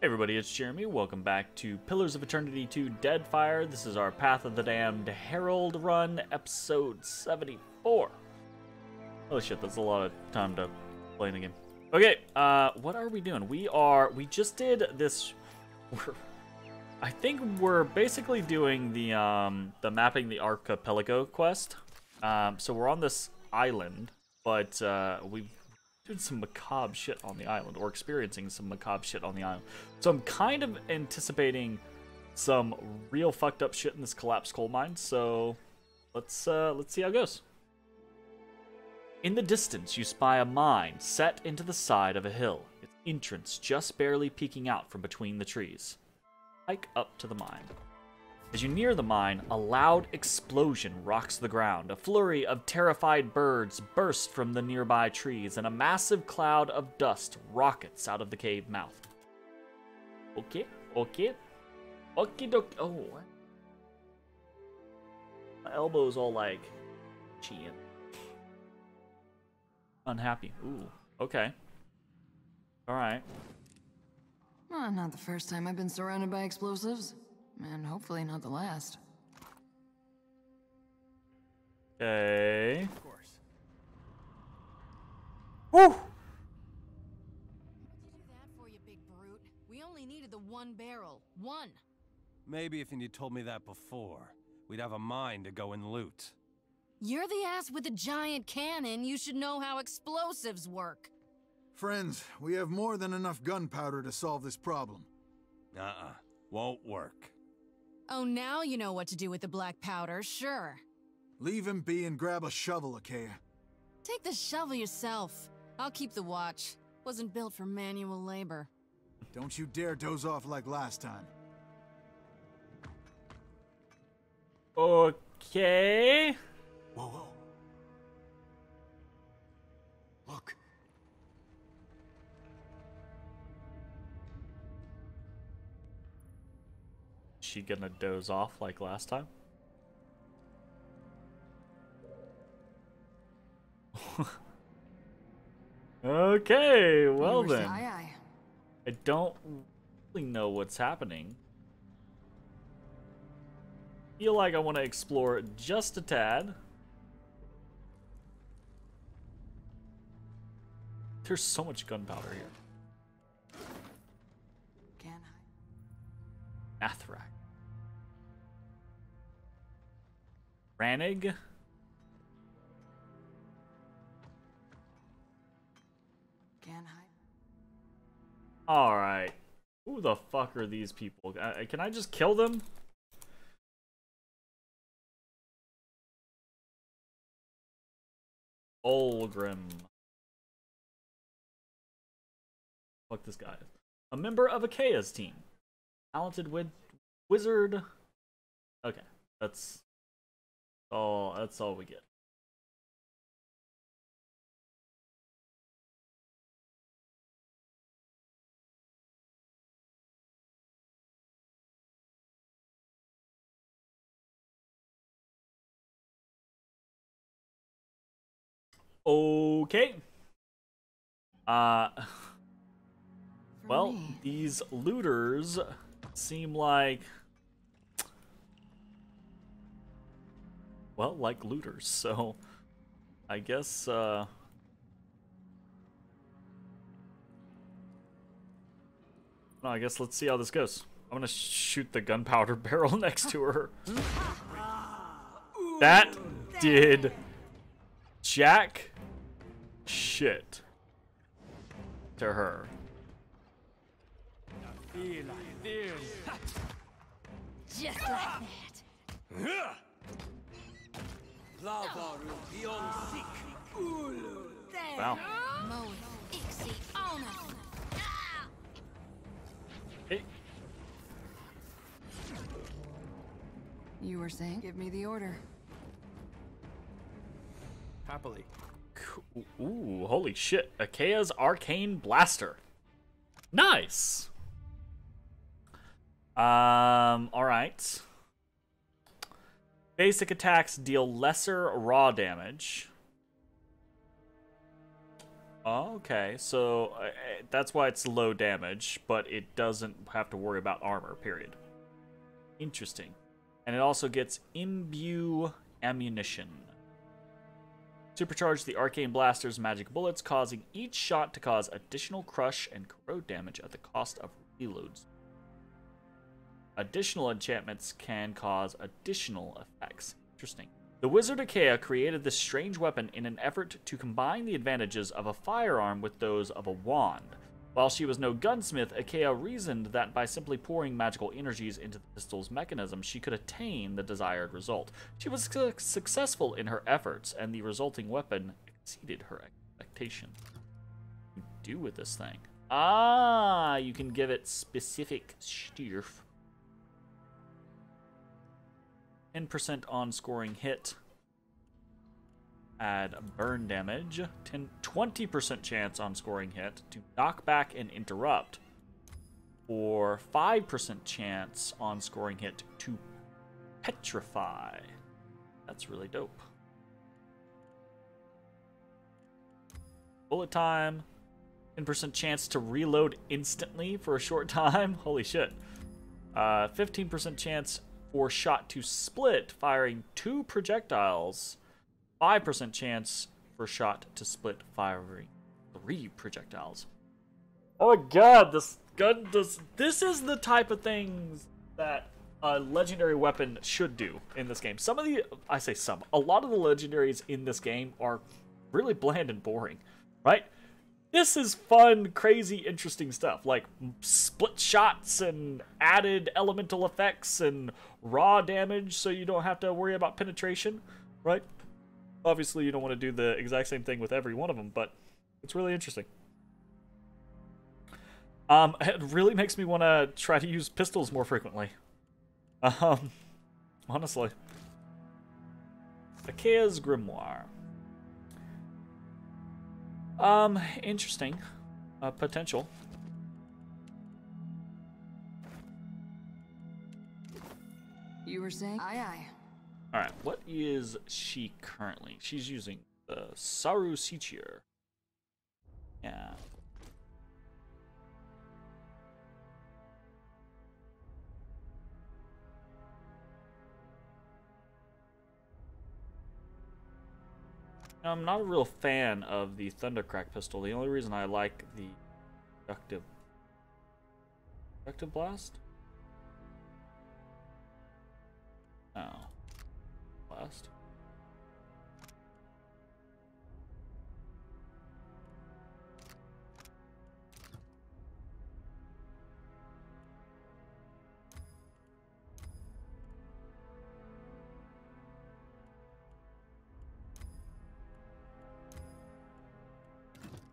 Hey everybody, it's Jeremy. Welcome back to Pillars of Eternity 2 Deadfire. This is our Path of the Damned Herald run, episode 74. Holy shit, that's a lot of time to play the game. Okay, what are we doing? We just did this. I think we're basically doing the mapping the archipelago quest. So we're on this island, but we've doing some macabre shit on the island, or experiencing some macabre shit on the island. So I'm kind of anticipating some real fucked up shit in this collapsed coal mine. So let's see how it goes. In the distance, you spy a mine set into the side of a hill, its entrance just barely peeking out from between the trees. Hike up to the mine. As you near the mine, a loud explosion rocks the ground. A flurry of terrified birds burst from the nearby trees, and a massive cloud of dust rockets out of the cave mouth. Okay. Okie dokie. Oh, what? My elbow's all like itchy and unhappy. Ooh, okay. Alright. Well, not the first time I've been surrounded by explosives. And hopefully not the last. Okay. Of course. Woo! What did you do that for, you big brute? We only needed the one barrel. One. Maybe if you'd told me that before, we'd have a mine to go and loot. You're the ass with the giant cannon. You should know how explosives work. Friends, we have more than enough gunpowder to solve this problem. Won't work. Oh, now you know what to do with the black powder, sure. Leave him be and grab a shovel, Achaia. Take the shovel yourself. I'll keep the watch. Wasn't built for manual labor. Don't you dare doze off like last time. Okay. Whoa. Look. She gonna doze off like last time? Okay, well then. Aye. I don't really know what's happening. Feel like I want to explore just a tad. There's so much gunpowder here. Can I? Athrak. Ranig? Can I? Alright. Who the fuck are these people? Can I just kill them? Olgrim. Fuck this guy. A member of Achaea's team. Talented wizard. Okay, that's all we get. Okay. Well, these looters seem like, well, like looters, so I guess, no, I guess let's see how this goes. I'm gonna shoot the gunpowder barrel next to her. That did jack shit to her. Just like that. Wow. Hey. You were saying? Give me the order. Happily. Ooh, holy shit. Achaea's Arcane Blaster. Nice. Alright. Basic attacks deal lesser raw damage. Okay, so that's why it's low damage, but it doesn't have to worry about armor, period. Interesting. And it also gets imbue ammunition. Supercharge the arcane blaster's magic bullets, causing each shot to cause additional crush and corrode damage at the cost of reloads. Additional enchantments can cause additional effects. Interesting. The wizard Achaea created this strange weapon in an effort to combine the advantages of a firearm with those of a wand. While she was no gunsmith, Achaea reasoned that by simply pouring magical energies into the pistol's mechanism, she could attain the desired result. She was successful in her efforts, and the resulting weapon exceeded her expectation. What do you do with this thing? Ah, you can give it specific stuff. 10% on scoring hit. Add burn damage. 20% chance on scoring hit to knock back and interrupt. Or 5% chance on scoring hit to petrify. That's really dope. Bullet time. 10% chance to reload instantly for a short time. Holy shit. 15% chance for shot to split, firing 2 projectiles. 5% chance for shot to split, firing 3 projectiles. Oh my god, this gun does... This is the type of things that a legendary weapon should do in this game. Some of the... I say some. A lot of the legendaries in this game are really bland and boring, right? This is fun, crazy, interesting stuff. Like split shots and added elemental effects and raw damage so you don't have to worry about penetration, right? Obviously, you don't want to do the exact same thing with every one of them, but it's really interesting. It really makes me want to try to use pistols more frequently. Honestly. Achaea's Grimoire. Interesting. Potential. You were saying? Aye, aye. Alright, what is she currently? She's using the Saru Sichir. Yeah. I'm not a real fan of the Thundercrack pistol. The only reason I like the Deductive Blast? Oh. Blast.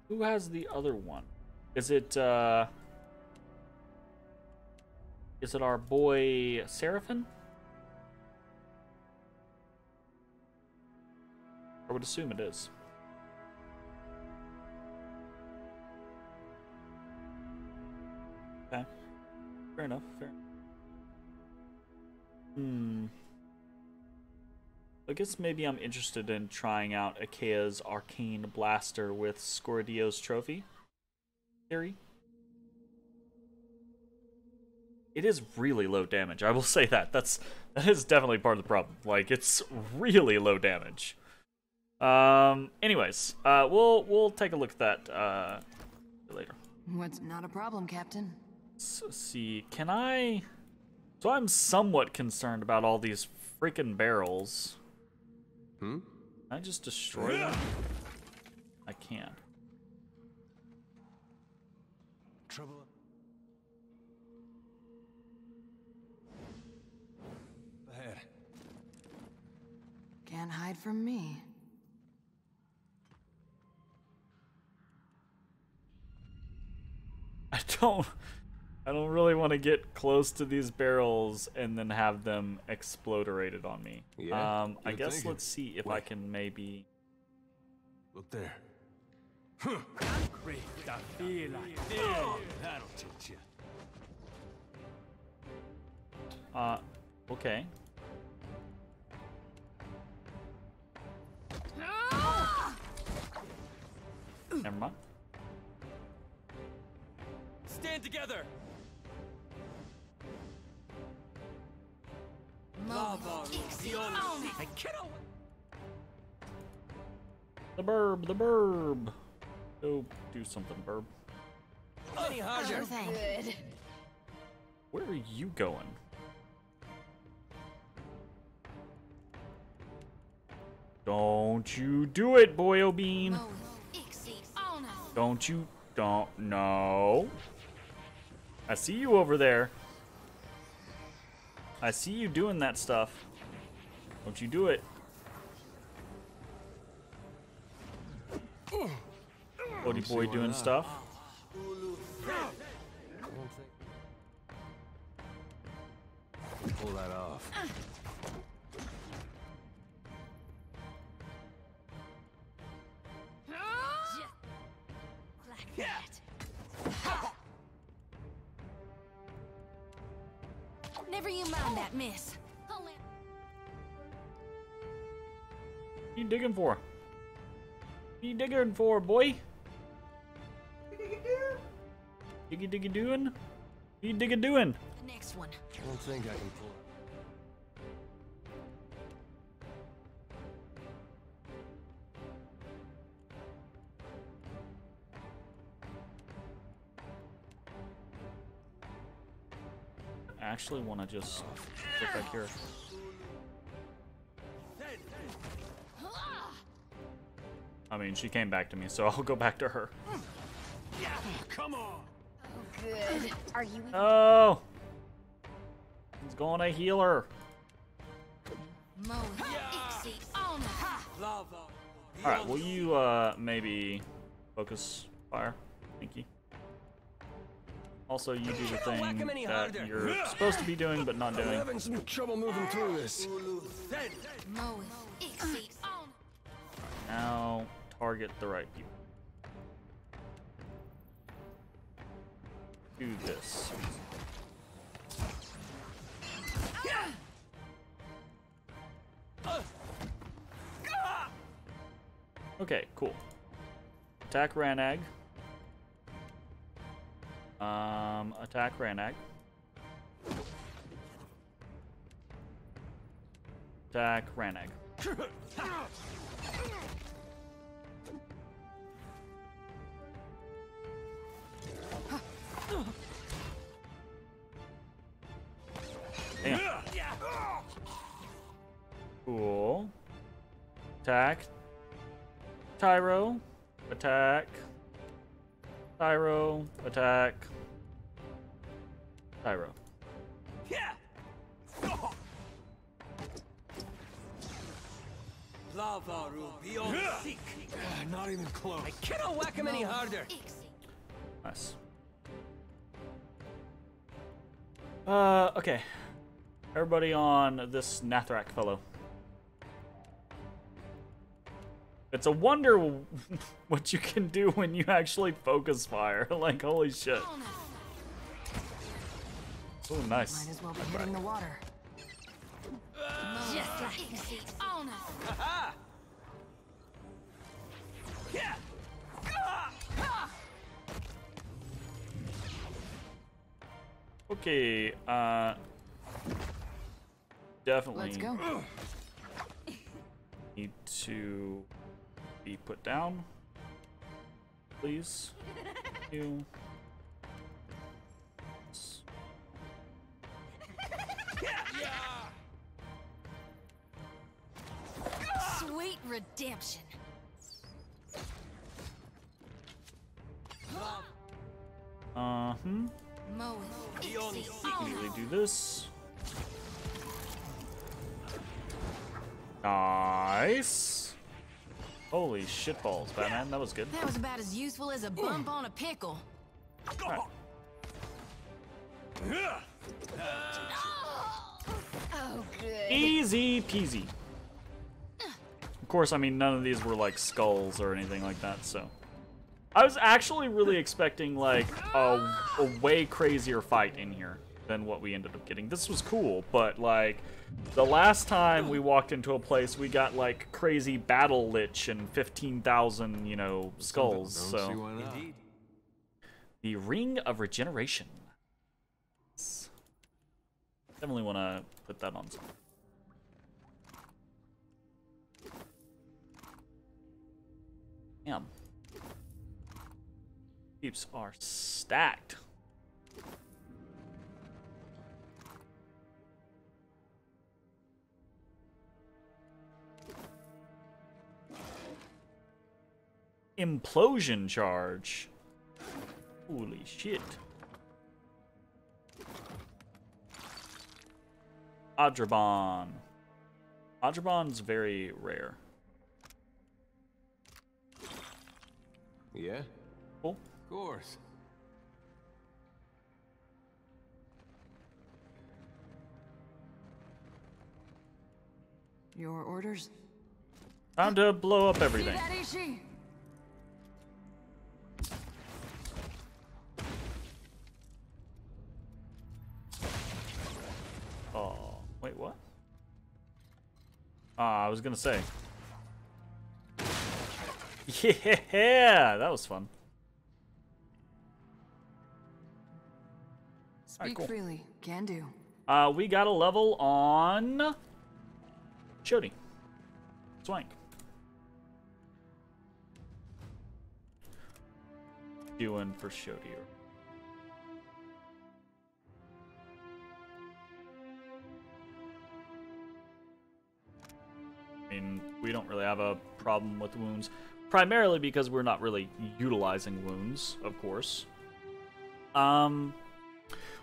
Who has the other one? Is it our boy Seraphim? I would assume it is. Okay. Fair enough, fair. I guess maybe I'm interested in trying out Achaea's Arcane Blaster with Scorodio's Trophy theory. It is really low damage, I will say that. That is definitely part of the problem. Like, it's really low damage. Anyways, we'll take a look at that later. What's not a problem, Captain? So, see, can I... So I'm somewhat concerned about all these freaking barrels. Can I just destroy them? I can't. Trouble. Ahead. Can't hide from me. I don't really want to get close to these barrels and then have them exploderated on me. Yeah, I guess thinking. let's see if I can maybe... Look there. That'll teach you. Okay. Never mind. Stand together! The burb, the burb. Go do something, burb. Any harder? Sure thing. Good. Where are you going? Don't you do it, Boyo Bean. Don't you, no. I see you over there. I see you doing that stuff. Don't you do it. Odie boy doing stuff. Pull that off. Never you mind that, miss. What you digging for? What you digging for, boy? Diggy diggy doing? What you diggy doing? The next one. I don't think I can pull. I actually want to just get back here. I mean, she came back to me, so I'll go back to her. Come on. Good. Are you? Oh! He's going to heal her. Alright, will you maybe focus fire? Thank you. Also, you do the thing that you're supposed to be doing but not I'm doing. having some trouble moving through this. Now, target the right people. Do this. Okay, cool. Attack Ranag. Attack Ranag. Attack Ranag. Damn. Cool. Attack. Tyro. Attack. Tyro. Attack. Tyro. Not even close. I cannot whack him any harder. Nice. Okay. Everybody on this Nathrak fellow. It's a wonder what you can do when you actually focus fire. Like, holy shit. Oh, nice. Might as well be hitting the water. Just like Okay, definitely Let's go. need to be put down, please. You. sweet redemption. Immediately do this. Nice. Holy shitballs, Batman. That was good. That was about as useful as a bump on a pickle. Right. Oh, good. Easy peasy. Of course, I mean, none of these were like skulls or anything like that, so. I was actually really expecting like a way crazier fight in here. than what we ended up getting. This was cool, but like the last time we walked into a place, we got like crazy battle lich and 15,000, you know, skulls. So Indeed. the Ring of Regeneration. Definitely want to put that on something. Damn. Keeps are stacked. Implosion charge. Holy shit. Adrabon. Adrabon's very rare. Yeah? Cool. Of course. Your orders? Time to blow up See everything. that, Ishi? Oh, wait, what? I was gonna say. Yeah, that was fun. Speak cool. freely. Can do. We got a level on Shody. Swank. Doing for Shody. I mean, we don't really have a problem with wounds, primarily because we're not really utilizing wounds, of course.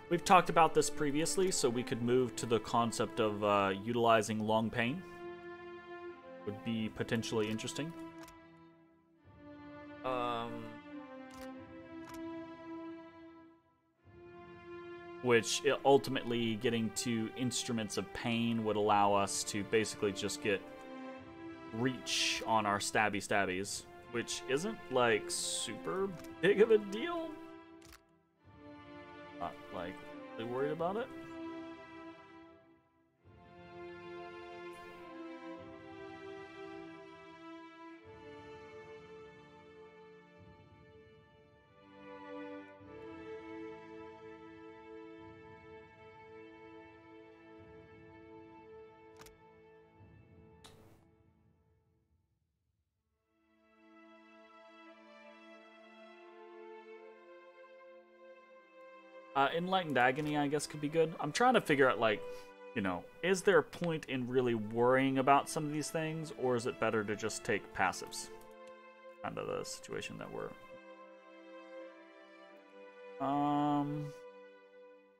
We've talked about this previously, so we could move to the concept of utilizing long pain. Would be potentially interesting. Which ultimately getting to instruments of pain would allow us to basically just get reach on our stabbies, which isn't like super big of a deal. Not like really worried about it. Enlightened Agony, I guess, could be good. I'm trying to figure out, like, you know, is there a point in really worrying about some of these things, or is it better to just take passives? Kind of the situation that we're... I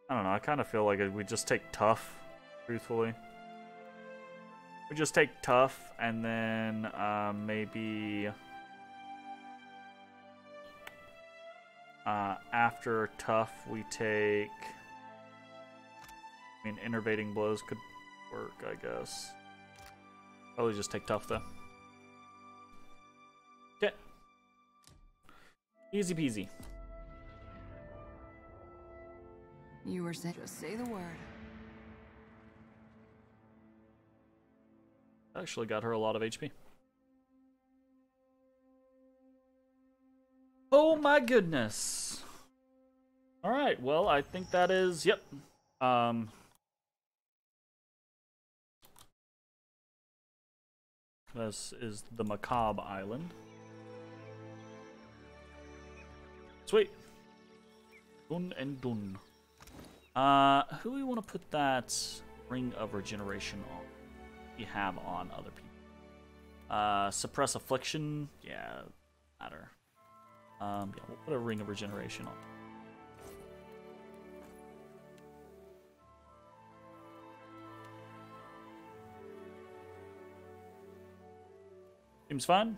don't know, I kind of feel like we just take tough, truthfully. We just take tough, and then, maybe... after tough, we take... I mean, innervating blows could work, I guess. Probably just take tough, though. Okay. Easy peasy. You were saying, just say the word. Actually got her a lot of HP. Oh my goodness. Alright, well, I think that is, yep. This is the Macabre Island. Sweet. Dun and dun. Who do we want to put that Ring of Regeneration on? We have on other people. Suppress Affliction? Yeah, matter. Yeah, we'll put a Ring of Regeneration on. Seems fine.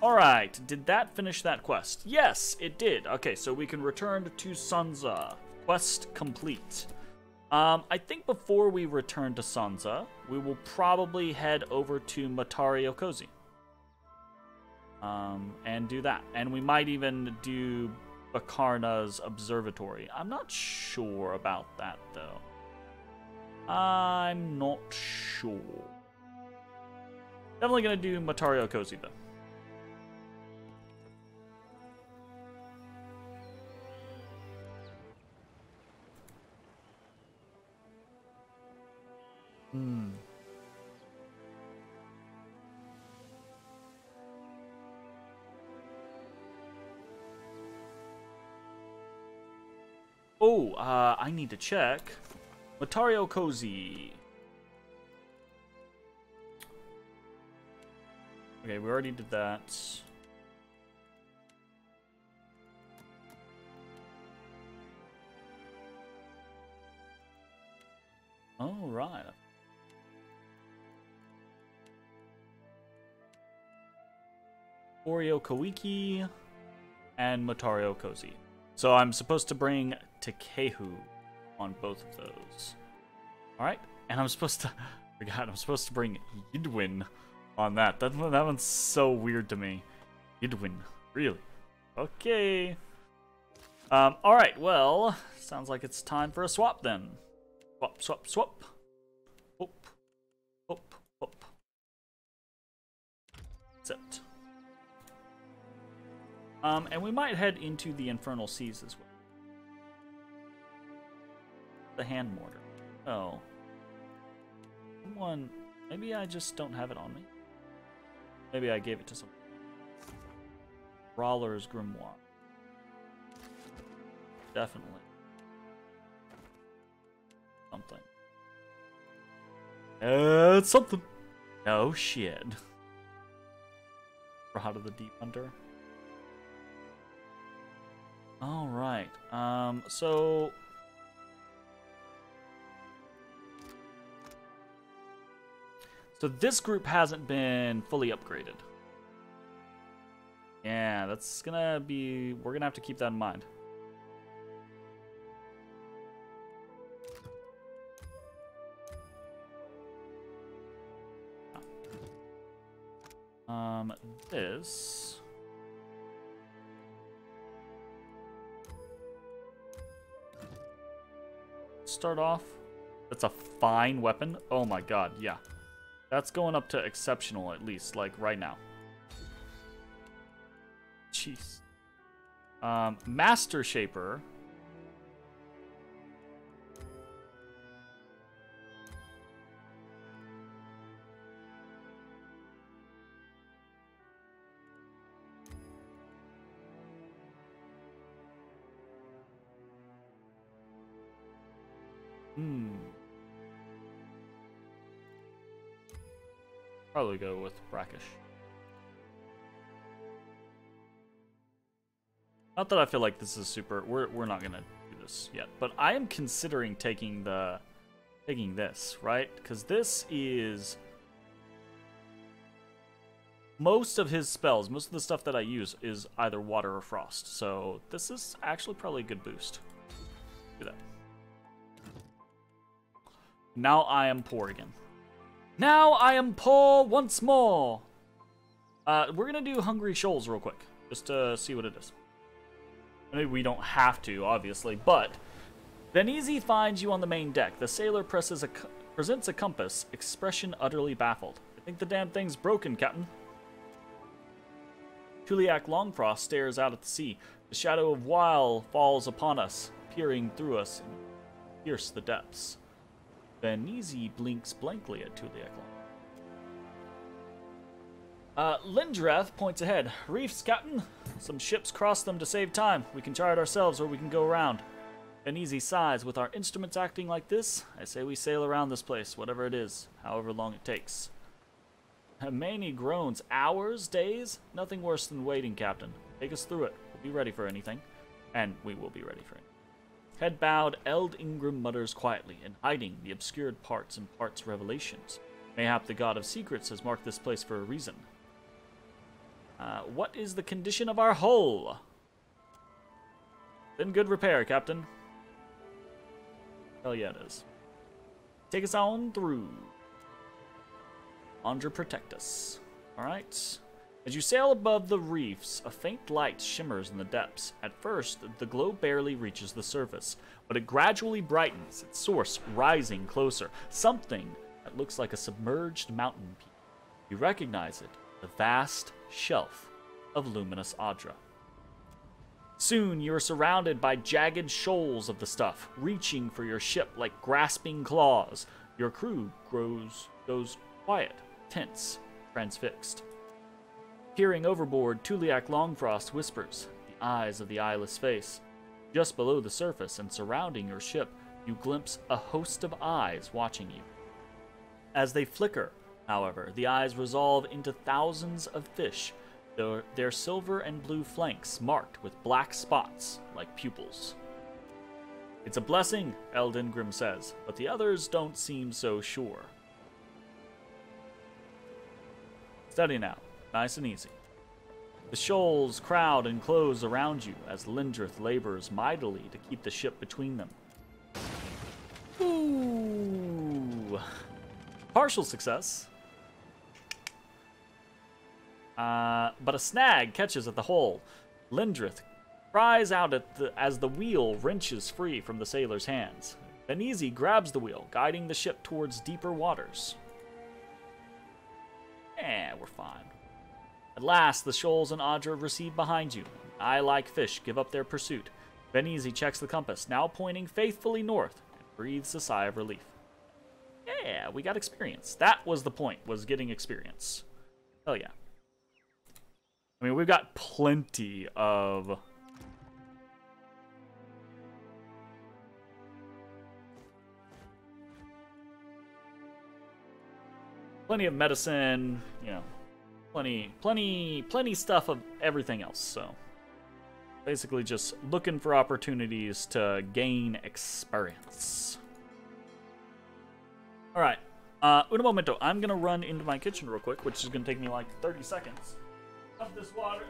Alright, did that finish that quest? Yes, it did. Okay, so we can return to Sansa. Quest complete. I think before we return to Sansa, we will probably head over to Matari Okozi. And do that. And we might even do Bakarna's observatory. I'm not sure about that, though. I'm not sure. Definitely gonna do Matario Cozy, though. Oh, I need to check. Matario Cozy. Okay, we already did that. All right. Oreo Kawiki and Matario Cozy. So I'm supposed to bring Takehu on both of those. Alright, and I'm supposed to... I'm supposed to bring Yidwin on that. That one's so weird to me. Yidwin. Really? Okay. Alright, well, sounds like it's time for a swap then. Swap, swap, swap. Whoop. Whoop, whoop. That's it. And we might head into the Infernal Seas as well. The hand mortar. Oh. Someone... Maybe I just don't have it on me. Maybe I gave it to someone. Brawler's Grimoire. Definitely. Something. It's something. No shit. Rod of the Deep Hunter. Alright, so this group hasn't been fully upgraded. Yeah, that's gonna be, we're gonna have to keep that in mind. This... Start off. That's a fine weapon. Oh my god, yeah. That's going up to exceptional at least, like right now. Jeez. Master Shaper. Probably go with brackish. Not that I feel like this is super. We're not gonna do this yet, but I am considering taking this, right? Because this is most of his spells. Most of the stuff that I use is either water or frost. So this is actually probably a good boost. Do that. Now I am poor again. Now I am poor once more. We're gonna do Hungry Shoals real quick, just to see what it is. I mean, we don't have to, obviously, but Benizi finds you on the main deck. The sailor presents a compass, expression utterly baffled. I think the damn thing's broken, Captain. Tuliak Longfrost stares out at the sea. The shadow of Weil falls upon us, peering through us and pierce the depths. Benizi blinks blankly at Tuliak Long. Lindrath points ahead. Reefs, Captain. Some ships cross them to save time. We can chart ourselves or we can go around. Benizi sighs. With our instruments acting like this, I say we sail around this place, whatever it is, however long it takes. Hermione groans. Hours? Days? Nothing worse than waiting, Captain. Take us through it. We'll be ready for anything. And we will be ready for anything. Head bowed, Eld Ingram mutters quietly, in hiding the obscured parts and parts revelations. Mayhap the god of secrets has marked this place for a reason. What is the condition of our hull? In good repair, Captain. Hell yeah, it is. Take us on through. Andra, protect us. Alright. As you sail above the reefs, a faint light shimmers in the depths. At first, the glow barely reaches the surface, but it gradually brightens, its source rising closer. Something that looks like a submerged mountain peak. You recognize it, the vast shelf of luminous Adra. Soon, you are surrounded by jagged shoals of the stuff, reaching for your ship like grasping claws. Your crew goes quiet, tense, transfixed. Peering overboard, Tuliak Longfrost whispers, the eyes of the eyeless face. Just below the surface and surrounding your ship, you glimpse a host of eyes watching you. As they flicker, however, the eyes resolve into thousands of fish, their silver and blue flanks marked with black spots like pupils. It's a blessing, Eldengrim says, but the others don't seem so sure. Steady now. Nice and easy. The shoals crowd and close around you as Lindrith labors mightily to keep the ship between them. Ooh. Partial success. But a snag catches at the hull. Lindrith cries out as the wheel wrenches free from the sailor's hands. Benizi grabs the wheel, guiding the ship towards deeper waters. We're fine. At last, the shoals and Adra recede behind you. Eye-like fish give up their pursuit. Benizi checks the compass, now pointing faithfully north, and breathes a sigh of relief. Yeah, we got experience. That was the point, was getting experience. Hell yeah. I mean, we've got plenty of... plenty of medicine, you know, plenty stuff of everything else, so basically just looking for opportunities to gain experience. Alright, un momento, I'm gonna run into my kitchen real quick, which is gonna take me like 30 seconds. Of this water,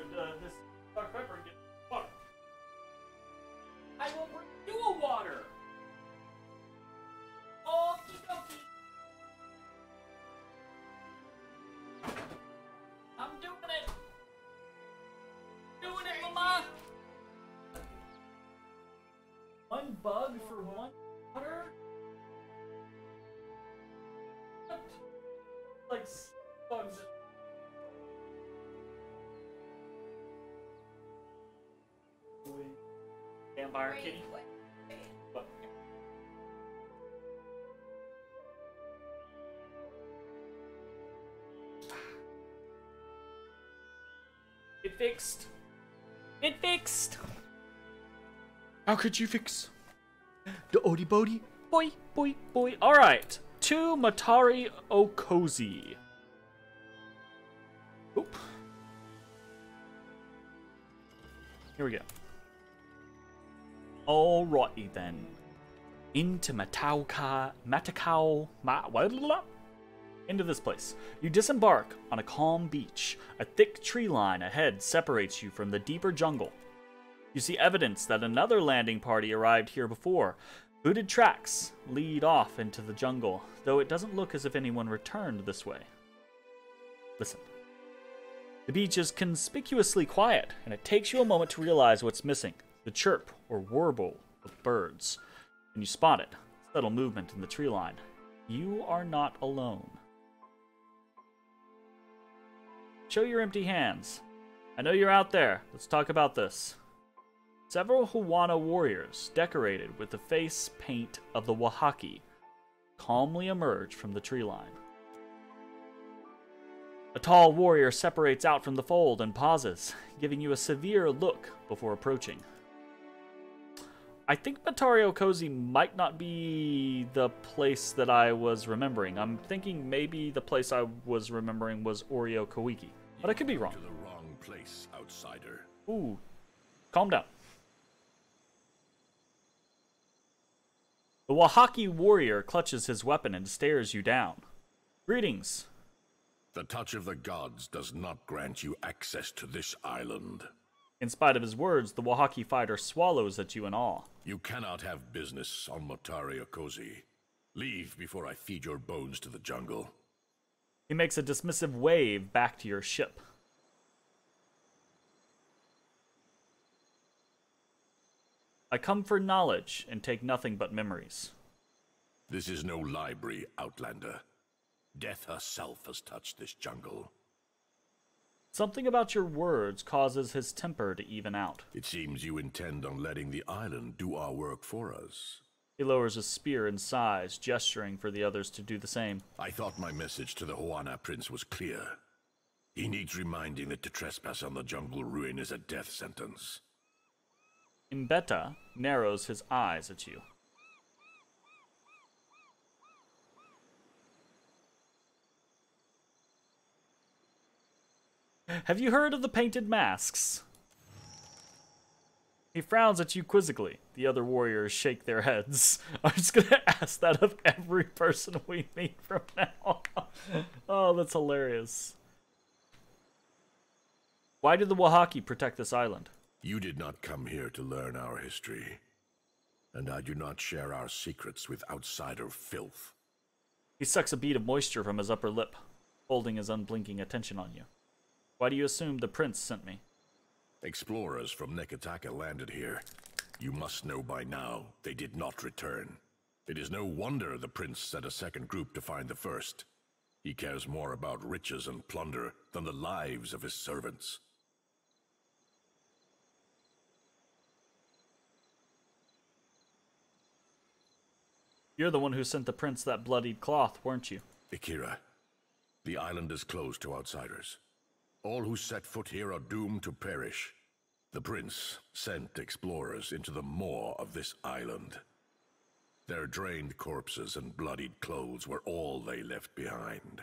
this dark pepper, and get water. I will bring you a water! Okie dokie. I'm doing it! Doing it, mama! One bug for one water? Like bugs. Vampire kitty. What? It fixed. It fixed. How could you fix the Odie Bodie? Boy, boy, boy. All right. To Matari Okozi. Oop. Here we go. Alrighty then. Into into this place. You disembark on a calm beach. A thick tree line ahead separates you from the deeper jungle. You see evidence that another landing party arrived here before. Booted tracks lead off into the jungle, though it doesn't look as if anyone returned this way. Listen. The beach is conspicuously quiet, and it takes you a moment to realize what's missing. The chirp or warble of birds. And you spot it. Subtle movement in the tree line. You are not alone. Show your empty hands. I know you're out there. Let's talk about this. Several Huana warriors, decorated with the face paint of the Wahaki, calmly emerge from the tree line. A tall warrior separates out from the fold and pauses, giving you a severe look before approaching. I think Matario Cozy might not be the place that I was remembering. I'm thinking maybe the place I was remembering was Oreo Kawiki, but I could be wrong. To the wrong place, outsider. Ooh, calm down. The Wahaki warrior clutches his weapon and stares you down. Greetings. The touch of the gods does not grant you access to this island. In spite of his words, the Wahaki fighter swallows at you in awe. You cannot have business on Motari Okozi. Leave before I feed your bones to the jungle. He makes a dismissive wave back to your ship. I come for knowledge and take nothing but memories. This is no library, Outlander. Death herself has touched this jungle. Something about your words causes his temper to even out. It seems you intend on letting the island do our work for us. He lowers his spear and sighs, gesturing for the others to do the same. I thought my message to the Huana Prince was clear. He needs reminding that to trespass on the jungle ruin is a death sentence. Mbeta narrows his eyes at you. Have you heard of the painted masks? He frowns at you quizzically. The other warriors shake their heads. I'm just gonna ask that of every person we meet from now on. Oh, that's hilarious. Why do the Wahaki protect this island? You did not come here to learn our history, and I do not share our secrets with outsider filth. He sucks a bead of moisture from his upper lip, holding his unblinking attention on you. Why do you assume the prince sent me? Explorers from Neketaka landed here. You must know by now they did not return. It is no wonder the prince sent a second group to find the first. He cares more about riches and plunder than the lives of his servants. You're the one who sent the prince that bloodied cloth, weren't you? Akira, the island is closed to outsiders. All who set foot here are doomed to perish. The prince sent explorers into the maw of this island. Their drained corpses and bloodied clothes were all they left behind.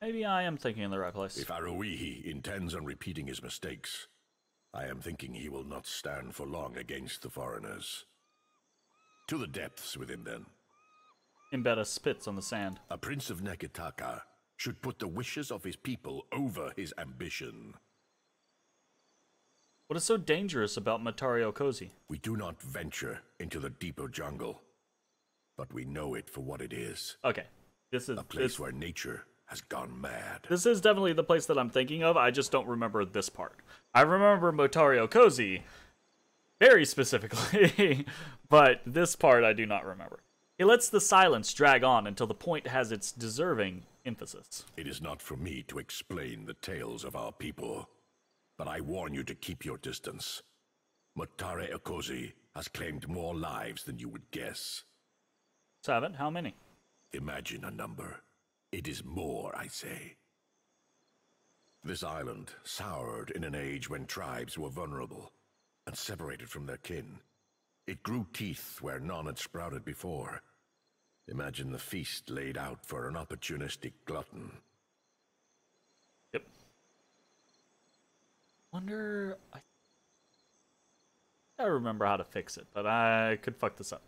Maybe I am thinking in the right place. If Aruihi intends on repeating his mistakes, I am thinking he will not stand for long against the foreigners. To the depths with him, then. Mbeta spits on the sand. A prince of Neketaka should put the wishes of his people over his ambition. What is so dangerous about Matari Okozi? We do not venture into the deeper jungle, but we know it for what it is. Okay, this is a place where nature has gone mad. This is definitely the place that I'm thinking of. I just don't remember this part. I remember Matari Okozi very specifically, but this part I do not remember. He lets the silence drag on until the point has its deserving emphasis. It is not for me to explain the tales of our people, but I warn you to keep your distance. Matare Okozi has claimed more lives than you would guess. 7? How many? Imagine a number. It is more, I say. This island soured in an age when tribes were vulnerable and separated from their kin. It grew teeth where none had sprouted before. Imagine the feast laid out for an opportunistic glutton. Yep. Wonder... I remember how to fix it, but I could fuck this up.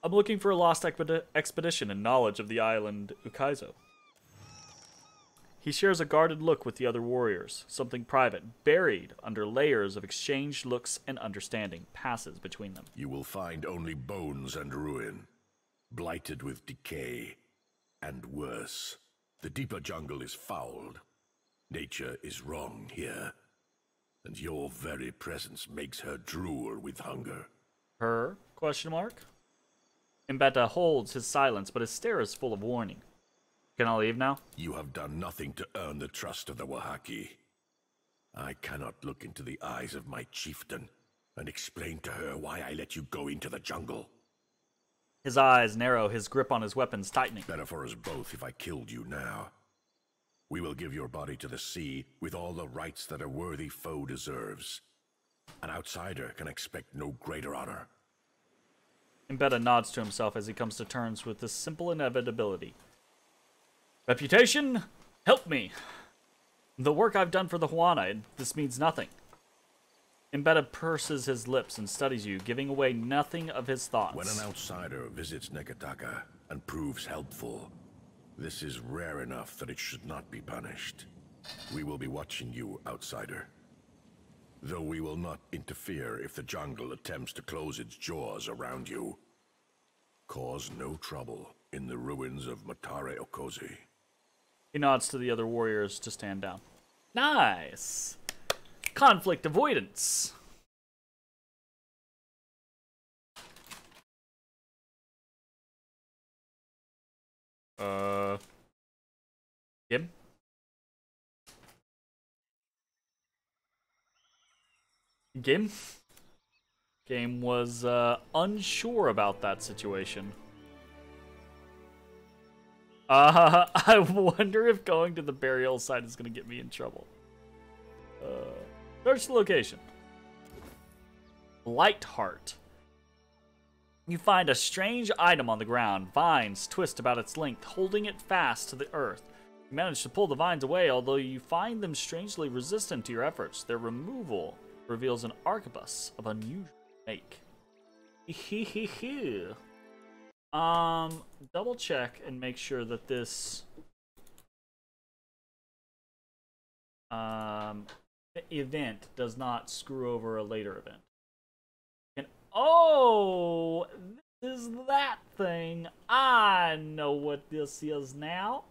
I'm looking for a lost expedition and knowledge of the island Ukaizo. He shares a guarded look with the other warriors. Something private, buried under layers of exchanged looks and understanding, passes between them. You will find only bones and ruin, blighted with decay, and worse. The deeper jungle is fouled. Nature is wrong here, and your very presence makes her drool with hunger. Her? Question mark. Mbeta holds his silence, but his stare is full of warning. Can I leave now? You have done nothing to earn the trust of the Wahaki. I cannot look into the eyes of my chieftain and explain to her why I let you go into the jungle. His eyes narrow, his grip on his weapons tightening. Better for us both if I killed you now. We will give your body to the sea with all the rights that a worthy foe deserves. An outsider can expect no greater honor. Mbeta nods to himself as he comes to terms with this simple inevitability. Reputation? Help me. The work I've done for the Huana, this means nothing. Mbeta purses his lips and studies you, giving away nothing of his thoughts. When an outsider visits Neketaka and proves helpful, this is rare enough that it should not be punished. We will be watching you, outsider. Though we will not interfere if the jungle attempts to close its jaws around you. Cause no trouble in the ruins of Matare Okozi. He nods to the other warriors to stand down. Nice! Conflict avoidance! Him? Game was unsure about that situation. I wonder if going to the burial site is going to get me in trouble. Search the location. Lightheart. You find a strange item on the ground. Vines twist about its length, holding it fast to the earth. You manage to pull the vines away, although you find them strangely resistant to your efforts. Their removal reveals an arquebus of unusual make. Double check and make sure that this event does not screw over a later event. And oh, this is that thing. I know what this is now.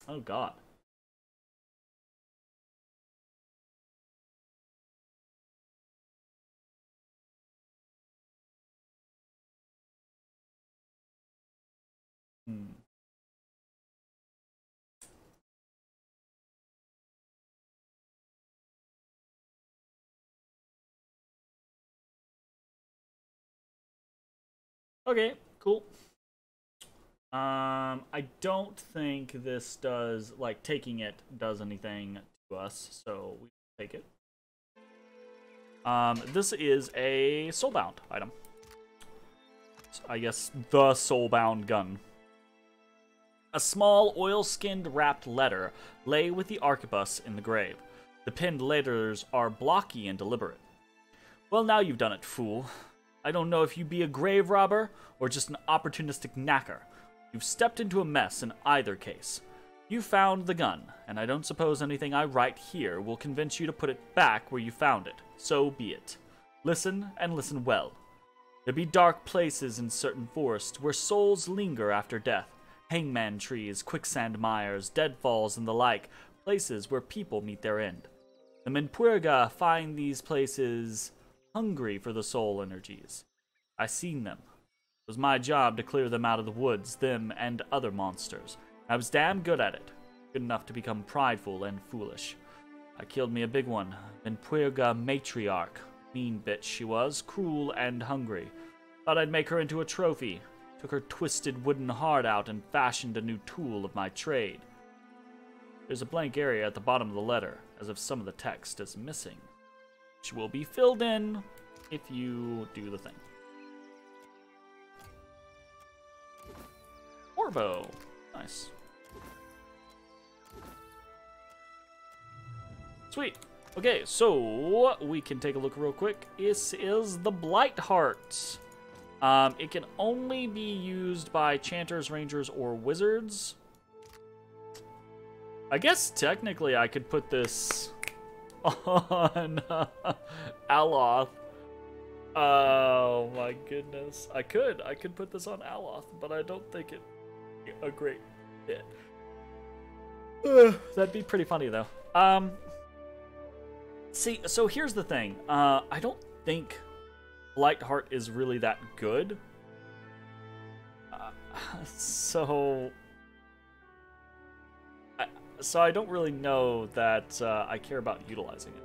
Oh god. Okay, cool. I don't think this does, like, taking it does anything to us, so we take it. This is a soulbound item. I guess the soulbound gun. A small oil-skinned wrapped letter lay with the arquebus in the grave. The pinned letters are blocky and deliberate. Well, now you've done it, fool. I don't know if you be a grave robber or just an opportunistic knacker. You've stepped into a mess in either case. You found the gun, and I don't suppose anything I write here will convince you to put it back where you found it. So be it. Listen, and listen well. There be dark places in certain forests where souls linger after death. Hangman trees, quicksand mires, deadfalls, and the like. Places where people meet their end. The Menpuerga find these places hungry for the soul energies. I seen them. It was my job to clear them out of the woods, them and other monsters. I was damn good at it. Good enough to become prideful and foolish. I killed me a big one. Menpuerga matriarch. Mean bitch she was, cruel and hungry. Thought I'd make her into a trophy. Took her twisted wooden heart out and fashioned a new tool of my trade. There's a blank area at the bottom of the letter, as if some of the text is missing. Which will be filled in if you do the thing. Orbo. Nice. Sweet. Okay, so we can take a look real quick. This is the Blightheart. It can only be used by chanters, rangers, or wizards. I guess technically I could put this on Aloth. Oh my goodness. I could put this on Aloth, but I don't think it'd be a great fit. That'd be pretty funny though. See, so here's the thing. I don't think Blightheart is really that good. So I don't really know that I care about utilizing it.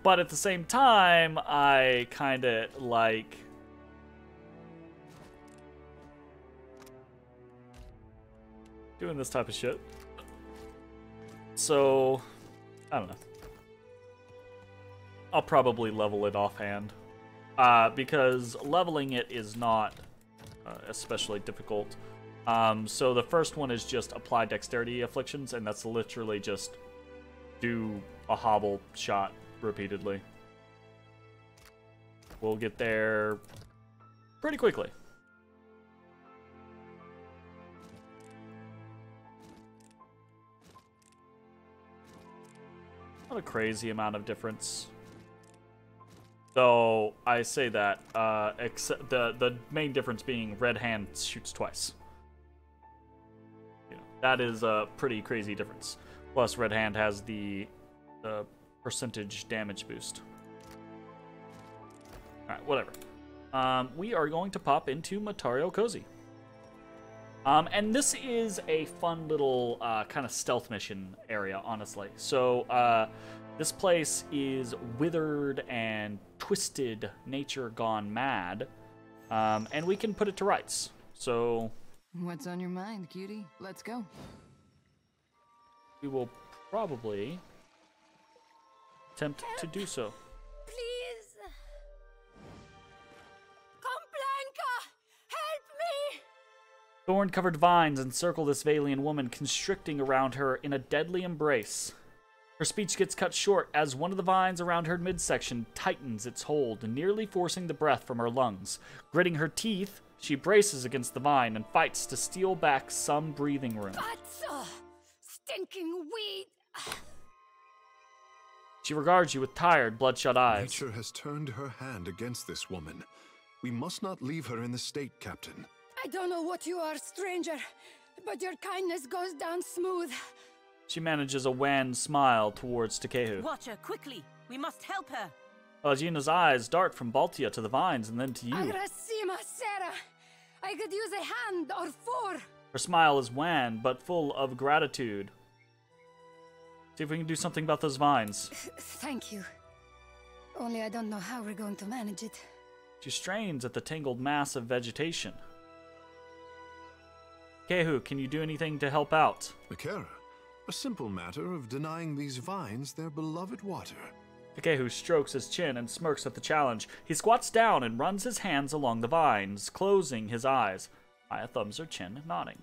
But at the same time, I kind of like doing this type of shit. So, I don't know. I'll probably level it offhand. Because leveling it is not especially difficult. So the first one is just apply dexterity afflictions, and that's literally just do a hobble shot repeatedly. We'll get there pretty quickly. Not a crazy amount of difference. Though I say that, except the main difference being red hand shoots twice. You know, that is a pretty crazy difference. Plus, red hand has the percentage damage boost. All right, whatever. we are going to pop into Matario Cozy. And this is a fun little kind of stealth mission area, honestly. So this place is withered and twisted, nature gone mad, and we can put it to rights. So What's on your mind, cutie? Let's go. we will probably attempt to do so. Please. Come, Blanca! Help me! Thorn-covered vines encircle this Valian woman, constricting around her in a deadly embrace. Her speech gets cut short as one of the vines around her midsection tightens its hold, nearly forcing the breath from her lungs. Gritting her teeth, she braces against the vine and fights to steal back some breathing room. That's stinking weed. She regards you with tired, bloodshot eyes. Nature has turned her hand against this woman. We must not leave her in this state, Captain. I don't know what you are, stranger, but your kindness goes down smooth. She manages a wan smile towards Takehu. Watch her, quickly! We must help her! Algina's eyes dart from Baltia to the vines and then to you. Agrasima, Sarah! I could use a hand or four. Her smile is wan, but full of gratitude. See if we can do something about those vines. Thank you. Only I don't know how we're going to manage it. She strains at the tangled mass of vegetation. Kehu, can you do anything to help out? Makera, a simple matter of denying these vines their beloved water. Takehu strokes his chin and smirks at the challenge. He squats down and runs his hands along the vines, closing his eyes. Maya thumbs her chin, nodding.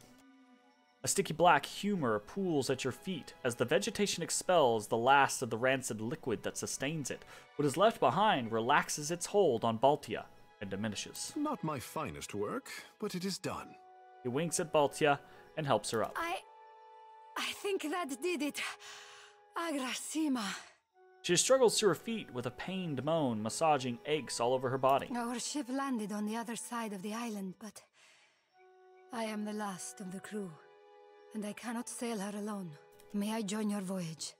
A sticky black humor pools at your feet as the vegetation expels the last of the rancid liquid that sustains it. What is left behind relaxes its hold on Baltia and diminishes. Not my finest work, but it is done. He winks at Baltia and helps her up. I think that did it. Agrasima. She struggles to her feet with a pained moan, massaging aches all over her body. Our ship landed on the other side of the island, but I am the last of the crew, and I cannot sail her alone. May I join your voyage?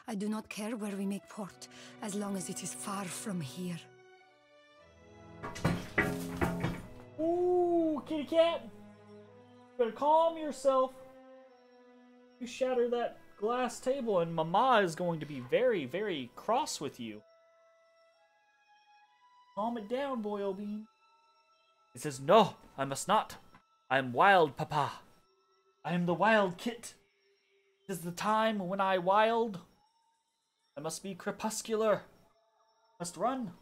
I do not care where we make port, as long as it is far from here. Ooh, kitty cat! You better calm yourself. You shatter that glass table and Mama is going to be very, very cross with you. Calm it down, boy Obin. He says, no, I must not. I am wild, Papa. I am the wild kit. It is the time when I wild. I must be crepuscular. Must run.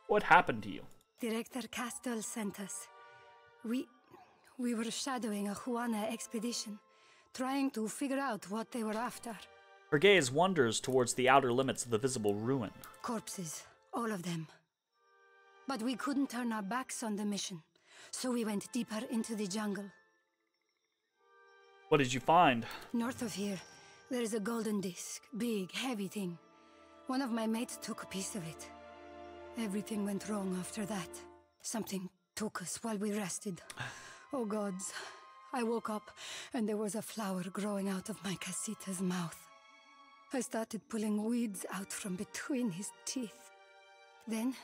What happened to you? Director Castle sent us. We were shadowing a Juana expedition, trying to figure out what they were after. Her gaze wanders towards the outer limits of the visible ruin. Corpses, all of them. But we couldn't turn our backs on the mission, so we went deeper into the jungle. What did you find? North of here, there is a golden disc, big, heavy thing. One of my mates took a piece of it. Everything went wrong after that. Something took us while we rested. Oh gods. I woke up and there was a flower growing out of my Casita's mouth. I started pulling weeds out from between his teeth. Then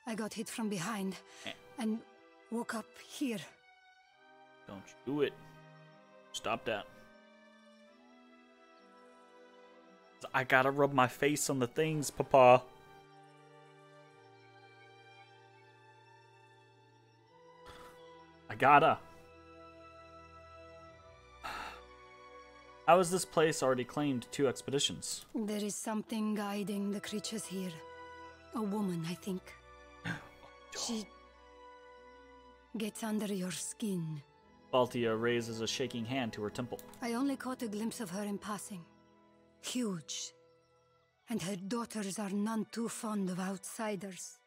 I got hit from behind and woke up here. Don't you do it. Stop that. I gotta rub my face on the things, Papa. I gotta. How has this place already claimed 2 expeditions? There is something guiding the creatures here. A woman, I think. She gets under your skin. Baltia raises a shaking hand to her temple. I only caught a glimpse of her in passing. Huge. And her daughters are none too fond of outsiders.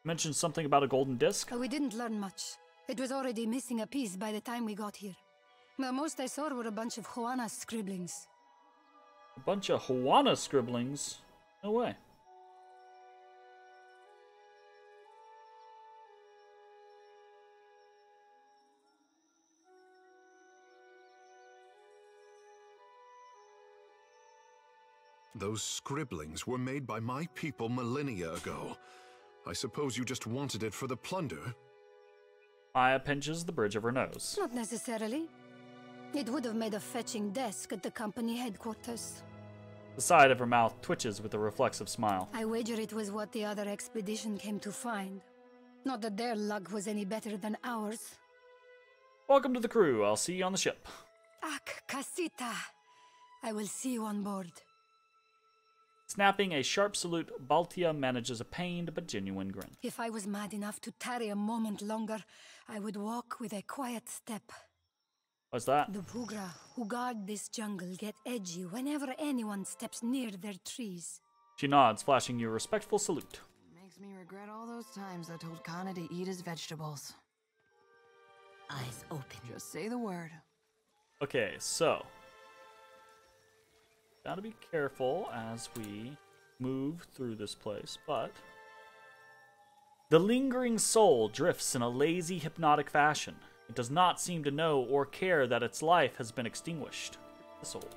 You mentioned something about a golden disc? We didn't learn much. It was already missing a piece by the time we got here. The most I saw were a bunch of Juana's scribblings. A bunch of Juana scribblings? No way. Those scribblings were made by my people millennia ago. I suppose you just wanted it for the plunder? Maya pinches the bridge of her nose. Not necessarily. It would have made a fetching desk at the company headquarters. The side of her mouth twitches with a reflexive smile. I wager it was what the other expedition came to find. Not that their luck was any better than ours. Welcome to the crew. I'll see you on the ship. Ak Kasita. I will see you on board. Snapping a sharp salute, Baltia manages a pained but genuine grin. If I was mad enough to tarry a moment longer, I would walk with a quiet step. What's that? The Pugra who guard this jungle get edgy whenever anyone steps near their trees. She nods, flashing you a respectful salute. Makes me regret all those times I told Kana to eat his vegetables. Eyes open. Just say the word. Okay, so gotta be careful as we move through this place, but the lingering soul drifts in a lazy, hypnotic fashion. It does not seem to know or care that its life has been extinguished. The soul.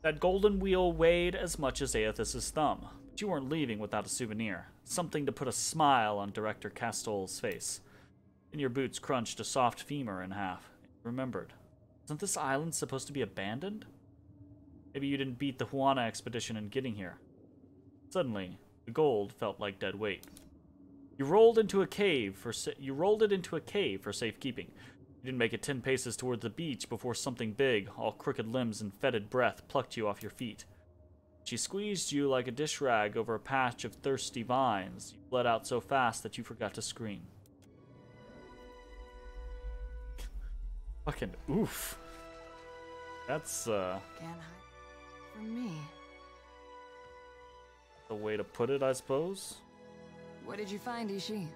That golden wheel weighed as much as Aethys' thumb, but you weren't leaving without a souvenir. Something to put a smile on Director Castol's face. And your boots crunched a soft femur in half. Remembered. Isn't this island supposed to be abandoned? Maybe you didn't beat the Huana expedition in getting here. Suddenly, the gold felt like dead weight. You rolled it into a cave for safekeeping. You didn't make it 10 paces towards the beach before something big, all crooked limbs and fetid breath, plucked you off your feet. She squeezed you like a dish rag over a patch of thirsty vines. You bled out so fast that you forgot to scream. Fucking oof. That's, Can't hide from me. the way to put it, I suppose. What did you find, Ishi?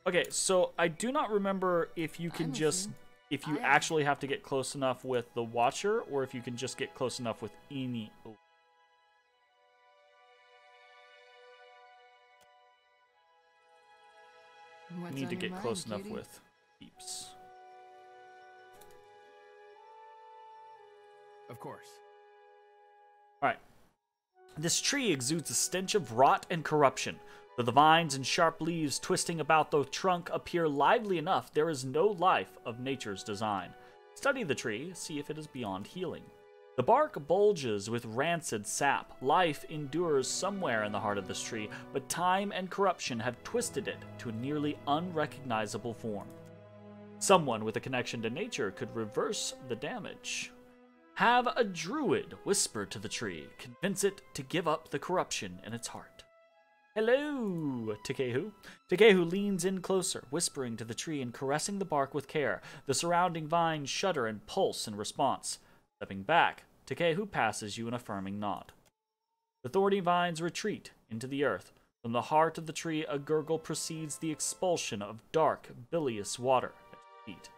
Okay, so I do not remember if you can if you actually have to get close enough with the Watcher, or if you can just get close enough with any. Oh. What's Need on to your get mind, close enough cutie? with Peeps. Of course. Alright. This tree exudes a stench of rot and corruption. Though the vines and sharp leaves twisting about the trunk appear lively enough, there is no life of nature's design. Study the tree, see if it is beyond healing. The bark bulges with rancid sap. Life endures somewhere in the heart of this tree, but time and corruption have twisted it to a nearly unrecognizable form. Someone with a connection to nature could reverse the damage. Have a druid whisper to the tree, convince it to give up the corruption in its heart. Hello, Takehu. Takehu leans in closer, whispering to the tree and caressing the bark with care. The surrounding vines shudder and pulse in response. Stepping back, Takehu passes you an affirming nod. The thorny vines retreat into the earth. From the heart of the tree, a gurgle precedes the expulsion of dark, bilious water at your feet.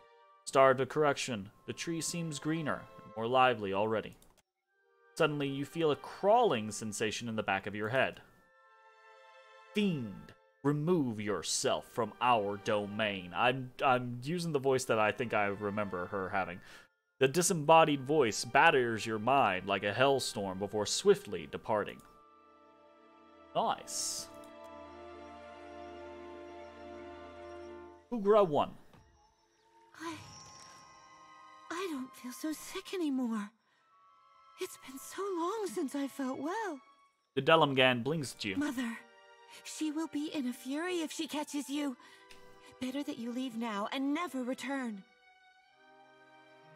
Starved of correction, the tree seems greener and more lively already. Suddenly, you feel a crawling sensation in the back of your head. Fiend, remove yourself from our domain. I'm using the voice that I think I remember her having. The disembodied voice batters your mind like a hellstorm before swiftly departing. Nice. Ugra 1. I don't feel so sick anymore. It's been so long since I felt well. The Delamgan blinks at you. Mother, she will be in a fury if she catches you. Better that you leave now and never return.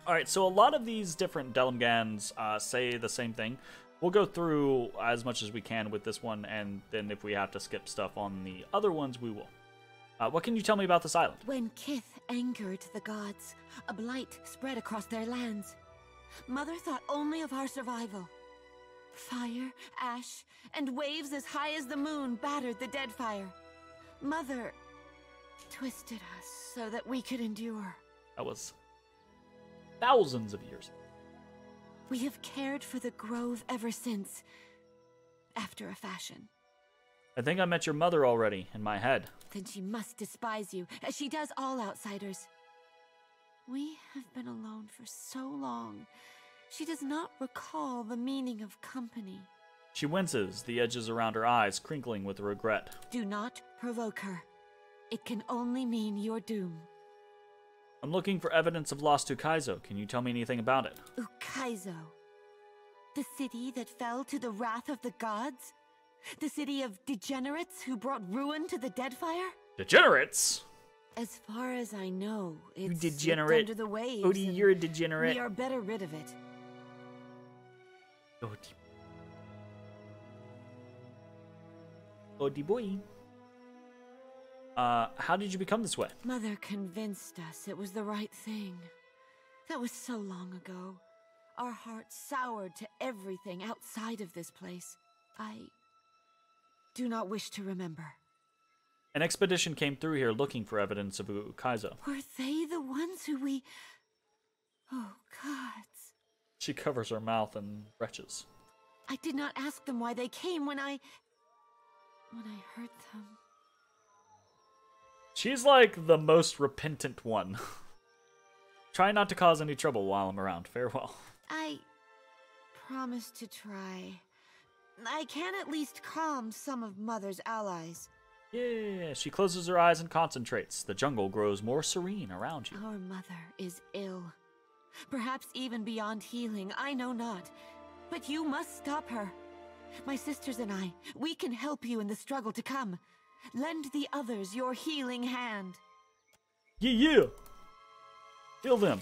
Alright, so a lot of these different Delamgans say the same thing. We'll go through as much as we can with this one, and then if we have to skip stuff on the other ones, we will. What can you tell me about this island? When Kith angered the gods, a blight spread across their lands. Mother thought only of our survival. Fire, ash, and waves as high as the moon battered the Deadfire. Mother twisted us so that we could endure. That was thousands of years. We have cared for the grove ever since, after a fashion. I think I met your mother already, in my head. Then she must despise you, as she does all outsiders. We have been alone for so long. She does not recall the meaning of company. She winces, the edges around her eyes crinkling with regret. Do not provoke her. It can only mean your doom. I'm looking for evidence of lost Ukaizo. Can you tell me anything about it? Ukaizo. The city that fell to the wrath of the gods? The city of degenerates who brought ruin to the Deadfire? Degenerates? As far as I know, it's degenerate. under the waves. Odie, you're a degenerate. We are better rid of it. Odie boy. How did you become this way? Mother convinced us it was the right thing. That was so long ago. Our hearts soured to everything outside of this place. I do not wish to remember. An expedition came through here looking for evidence of Ukaizo. Were they the ones who we... Oh, gods. She covers her mouth and retches. I did not ask them why they came when I heard them. She's like the most repentant one. Try not to cause any trouble while I'm around. Farewell. I promise to try. I can at least calm some of Mother's allies. Yeah, she closes her eyes and concentrates. The jungle grows more serene around you. Our mother is ill. Perhaps even beyond healing, I know not. But you must stop her. My sisters and I, we can help you in the struggle to come. Lend the others your healing hand. Yeah! Heal them.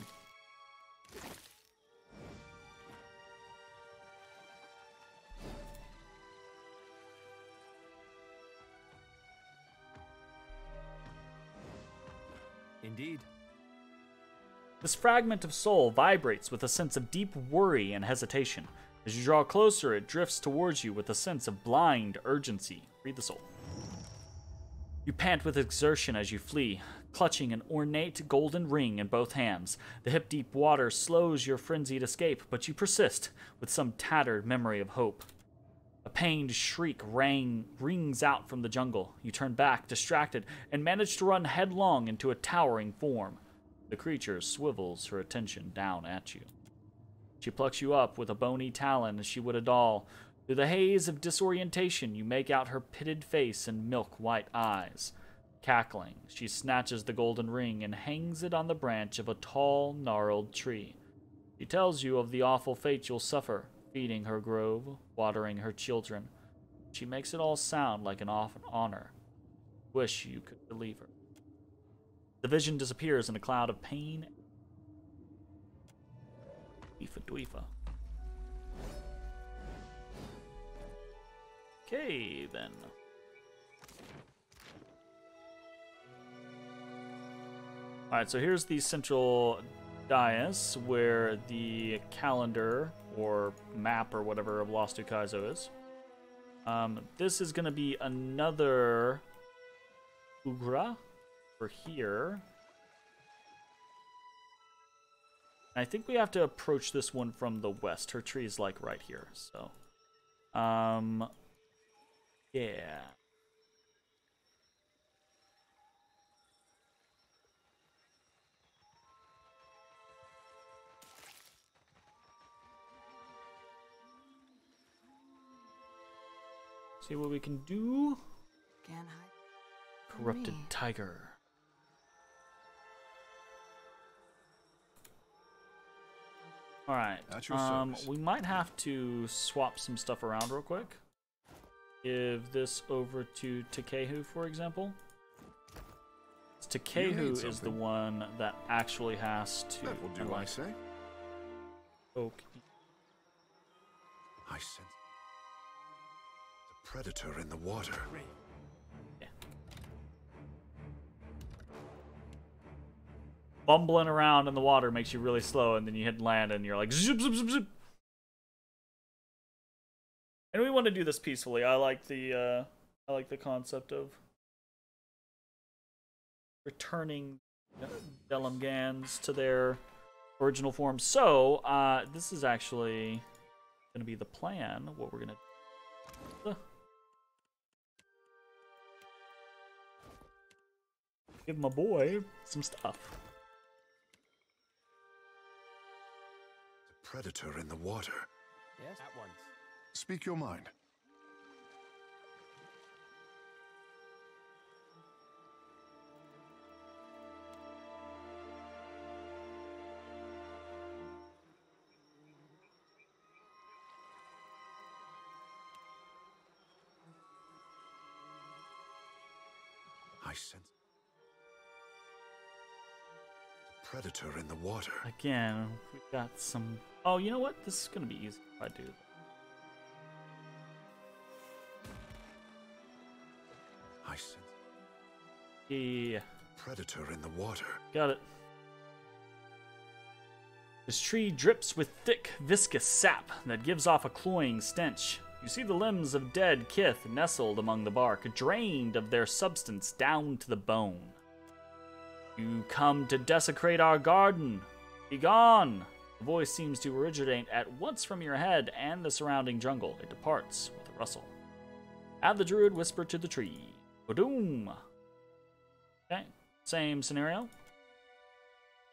Indeed. This fragment of soul vibrates with a sense of deep worry and hesitation. As you draw closer, it drifts towards you with a sense of blind urgency. Read the soul. You pant with exertion as you flee, clutching an ornate golden ring in both hands. The hip-deep water slows your frenzied escape, but you persist with some tattered memory of hope. A pained shriek rings out from the jungle. You turn back, distracted, and manage to run headlong into a towering form. The creature swivels her attention down at you. She plucks you up with a bony talon as she would a doll. Through the haze of disorientation, you make out her pitted face and milk-white eyes. Cackling, she snatches the golden ring and hangs it on the branch of a tall, gnarled tree. She tells you of the awful fate you'll suffer, feeding her grove, watering her children. She makes it all sound like an honor. Wish you could believe her. The vision disappears in a cloud of pain. Dweefa. Okay, then. Alright, so here's the central dais where the calendar or map or whatever of Lost Ukaizo is. This is going to be another Ugra for here. I think we have to approach this one from the west. Her tree is like right here, so. Yeah. See what we can do. Can't hide. Corrupted Me. tiger. Alright, At your service. we might have to swap some stuff around real quick. Give this over to Takehu, for example. Takehu is the one that actually has to... That will do, I say. Okay. I sense the predator in the water. Yeah. Bumbling around in the water makes you really slow, and then you hit land and you're like zoop, zoop, zoop, zoop. And we want to do this peacefully. I like the concept of returning Delumgans to their original form. So, this is actually going to be the plan. What we're going to give my boy some stuff. The predator in the water. Yes? At once. Speak your mind. I sense a predator in the water. Again, we got some... Oh, you know what? This is going to be easy if I do that. I sense Yeah. predator in the water. Got it. This tree drips with thick, viscous sap that gives off a cloying stench. You see the limbs of dead kith nestled among the bark, drained of their substance down to the bone. You come to desecrate our garden. Begone! The voice seems to originate at once from your head and the surrounding jungle. It departs with a rustle. Have the druid whisper to the tree. Boom! Okay, same scenario.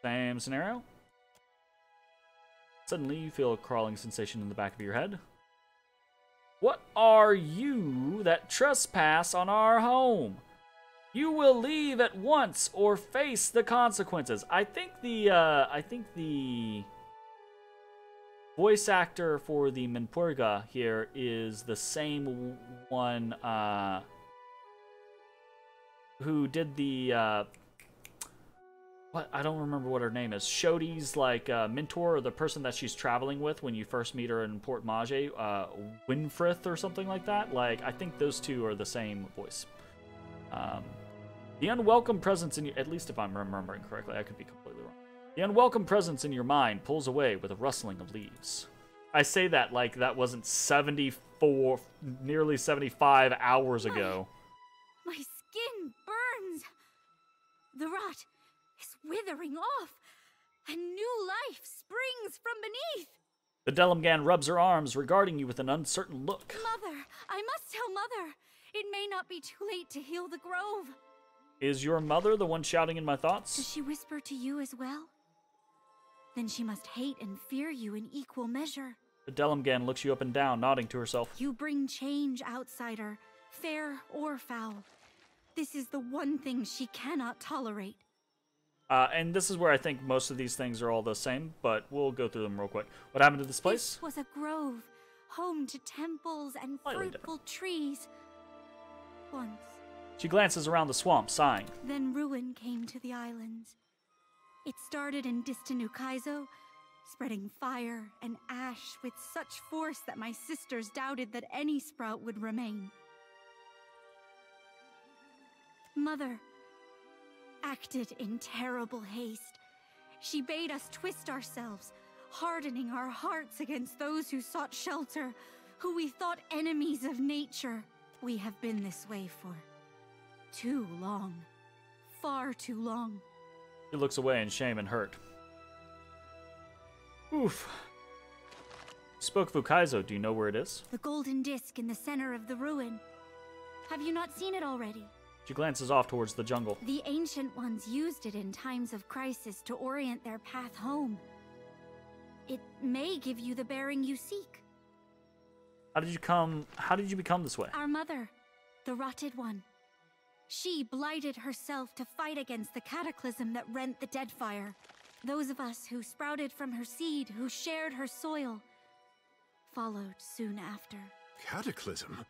Same scenario. Suddenly, you feel a crawling sensation in the back of your head. What are you that trespass on our home? You will leave at once or face the consequences. I think the voice actor for the Minpurga here is the same one who did the what, I don't remember what her name is. Shodi's like mentor, or the person that she's traveling with when you first meet her in Port Mage, Winfrith or something like that. Like, I think those two are the same voice. The unwelcome presence in your, at least if I'm remembering correctly, I could be completely wrong. The unwelcome presence in your mind pulls away with a rustling of leaves. I say that like that wasn't 74, nearly 75 hours ago. My skin burns. The rot is withering off, and new life springs from beneath. The Delimgan rubs her arms, regarding you with an uncertain look. Mother, I must tell Mother. It may not be too late to heal the grove. Is your mother the one shouting in my thoughts? Does she whisper to you as well? Then she must hate and fear you in equal measure. The Delimgan looks you up and down, nodding to herself. You bring change, outsider, fair or foul. This is the one thing she cannot tolerate. And this is where I think most of these things are all the same, but we'll go through them real quick. What happened to this place? This was a grove, home to temples and fruitful trees. Once. She glances around the swamp, sighing. Then ruin came to the islands. It started in distant Ukaizo, spreading fire and ash with such force that my sisters doubted that any sprout would remain. Mother acted in terrible haste. She bade us twist ourselves, hardening our hearts against those who sought shelter, who we thought enemies of nature. We have been this way for too long. Far too long. She looks away in shame and hurt. Oof. You spoke of Ukaizo. Do you know where it is? The golden disc in the center of the ruin. Have you not seen it already? She glances off towards the jungle. The ancient ones used it in times of crisis to orient their path home. It may give you the bearing you seek. How did you become this way? Our mother, the rotted one. She blighted herself to fight against the cataclysm that rent the Deadfire. Those of us who sprouted from her seed, who shared her soil, followed soon after. Cataclysm?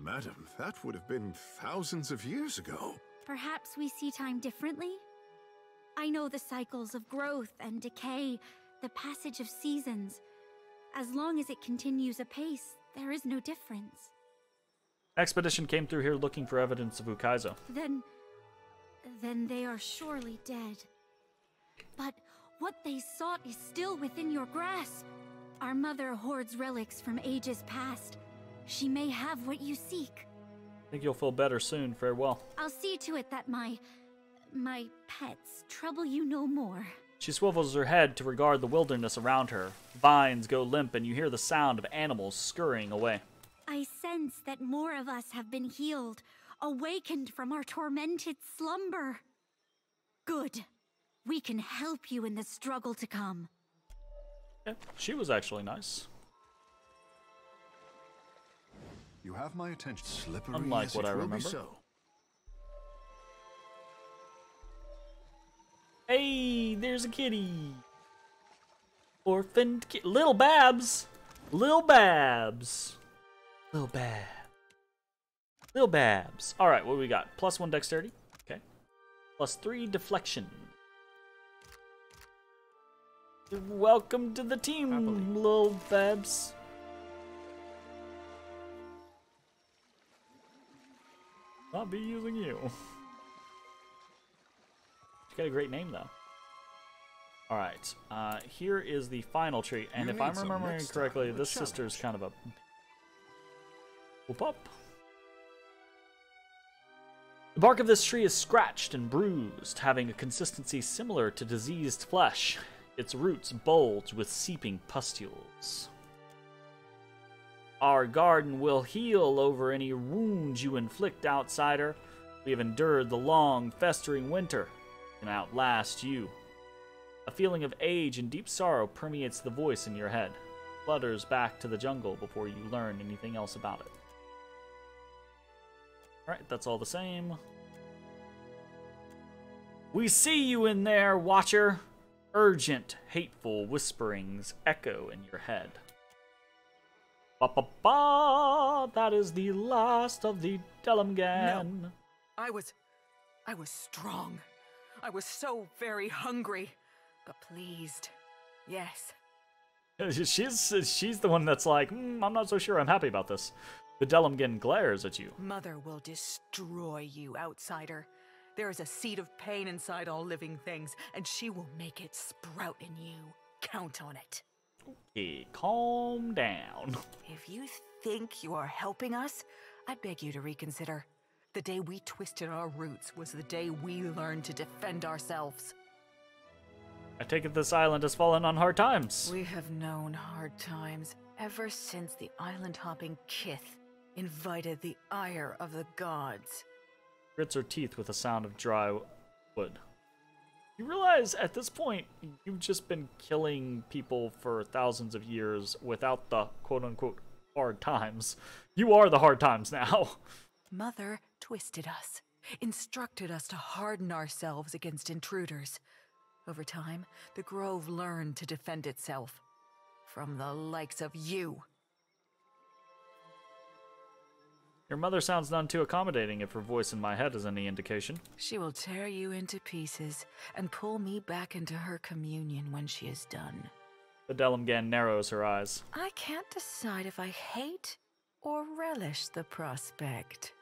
Madam, that would have been thousands of years ago. Perhaps we see time differently? I know the cycles of growth and decay, the passage of seasons. As long as it continues apace, there is no difference. Expedition came through here looking for evidence of Ukaizo. Then they are surely dead. But what they sought is still within your grasp. Our mother hoards relics from ages past. She may have what you seek. I think you'll feel better soon. Farewell. I'll see to it that my pets trouble you no more. She swivels her head to regard the wilderness around her. Vines go limp and you hear the sound of animals scurrying away. I sense that more of us have been healed, awakened from our tormented slumber. Good. We can help you in the struggle to come. Yeah, she was actually nice. You have my attention. Slippery. Unlike what I remember. So. Hey, there's a kitty. Orphaned kitty. Little Babs. Little Babs. Little Babs. Little Babs. Alright, what do we got? +1 dexterity. +3 deflection. Welcome to the team, little babs. Not be using you. You got a great name though. Alright, here is the final tree, and if I'm remembering correctly, this sister's kind of a whoop up. The bark of this tree is scratched and bruised, having a consistency similar to diseased flesh. Its roots bulge with seeping pustules. Our garden will heal over any wounds you inflict, outsider. We have endured the long, festering winter and outlast you. A feeling of age and deep sorrow permeates the voice in your head. Flutters back to the jungle before you learn anything else about it. Alright, that's all the same. We see you in there, Watcher! Urgent, hateful whisperings echo in your head. Ba-ba-ba! That is the last of the Delamgan. No. I was strong. I was so very hungry, but pleased. Yes. She's the one that's like, I'm not so sure I'm happy about this. The Delamgan glares at you. Mother will destroy you, outsider. There is a seed of pain inside all living things, and she will make it sprout in you. Count on it. Okay, calm down. If you think you are helping us, I beg you to reconsider. The day we twisted our roots was the day we learned to defend ourselves. I take it this island has fallen on hard times. We have known hard times ever since the island-hopping Kith invited the ire of the gods. Grits her teeth with a sound of dry wood. You realize at this point, you've just been killing people for thousands of years without the quote-unquote hard times. You are the hard times now. Mother twisted us, instructed us to harden ourselves against intruders. Over time, the grove learned to defend itself from the likes of you. Your mother sounds none too accommodating if her voice in my head is any indication. She will tear you into pieces and pull me back into her communion when she is done. The Delamgan narrows her eyes. I can't decide if I hate or relish the prospect.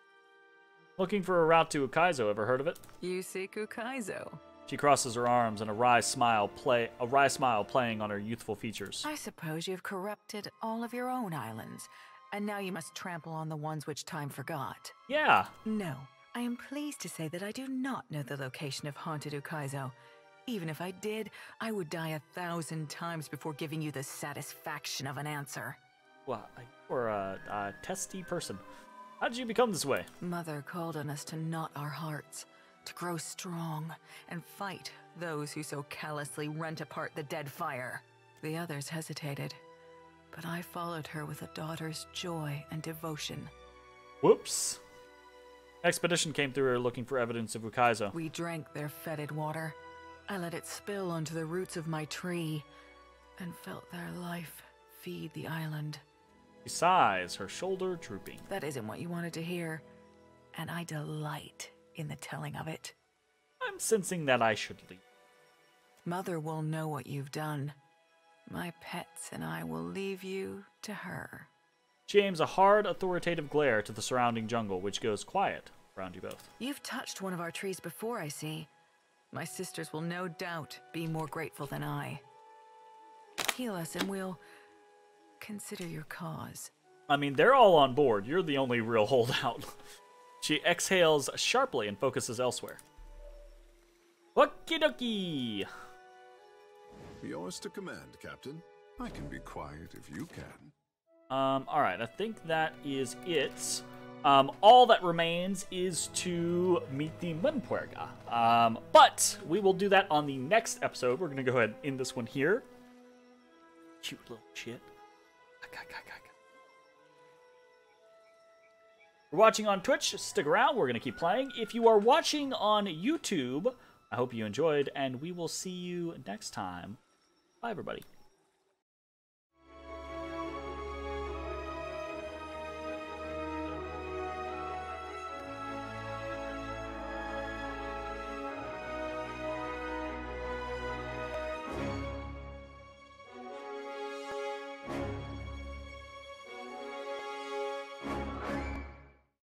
Looking for a route to Ukaizo, ever heard of it? You seek Ukaizo? She crosses her arms and a wry smile playing on her youthful features. I suppose you've corrupted all of your own islands, and now you must trample on the ones which time forgot. Yeah. No, I am pleased to say that I do not know the location of haunted Ukaizo. Even if I did, I would die 1,000 times before giving you the satisfaction of an answer. Well, you're a testy person. How did you become this way? Mother called on us to knot our hearts, to grow strong, and fight those who so callously rent apart the Deadfire. The others hesitated, but I followed her with a daughter's joy and devotion. Whoops. Expedition came through here looking for evidence of Ukaizo. We drank their fetid water. I let it spill onto the roots of my tree, and felt their life feed the island. She sighs, her shoulder drooping. That isn't what you wanted to hear, and I delight in the telling of it. I'm sensing that I should leave. Mother will know what you've done. My pets and I will leave you to her. She aims a hard, authoritative glare to the surrounding jungle, which goes quiet around you both. You've touched one of our trees before, I see. My sisters will no doubt be more grateful than I. Heal us and we'll consider your cause. I mean, they're all on board. You're the only real holdout. She exhales sharply and focuses elsewhere. Okie dokie! Yours to command, Captain. I can be quiet if you can. Alright, I think that is it. All that remains is to meet the Mpunwerga. But we will do that on the next episode. We're going to go ahead and end this one here. Cute little shit. If you're watching on Twitch, stick around. We're going to keep playing. If you are watching on YouTube, I hope you enjoyed, and we will see you next time. Bye, everybody.